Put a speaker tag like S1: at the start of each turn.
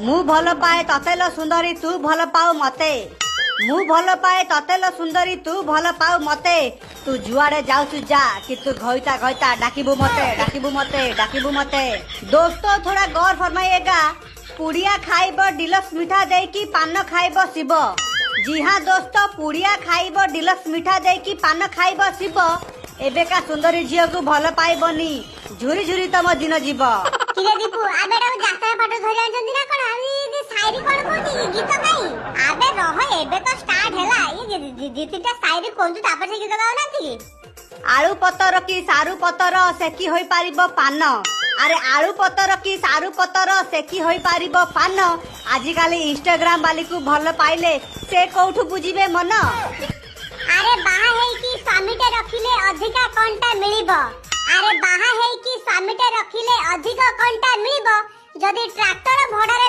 S1: मु भल पाए ततेल सुंदरी तू भल पाऊ मते मु भल पाए ततेल सुंदरी तू भल पाऊ मते तू जुआड़े जाऊचु जा कि तू घइता घइता डाकिबू मते दोस्तों थोड़ा गौर फरमाइएगा। पुड़िया खाइब डिलक्स मीठा दे की पान खाइब शिव। जी हाँ दोस्तों, पुड़िया खाइब डिलक्स मीठा दे की पान खाइब शिव। एबेका सुंदरी झील को भल पाइबनी झुरी झुरी तम दिन जीव।
S2: किरे दीपू आबे जात्रा पाठ धरि आछंती ना कोन आबे शायरी कोन कोची गीत गाई आबे रह एबे तो स्टार्ट हैला ये जीतीटा शायरी कोन तापर से गीत गाउ नांती
S1: आलू पतर की सारू पतर सेकी होई पारिबो पान। अरे आलू पतर की सारू पतर सेकी होई पारिबो पान। आजि काली इंस्टाग्राम वाली को भल पाइले से कोठु बुझिबे मन।
S2: अरे बाहा है कि स्वामीटे रखिले अधिका कोनटा मिलिबो। अरे बाहा है कि स्वामीटे रखिले अधिक कोनटा मिलिबो जदी ट्रैक्टर भड़ारे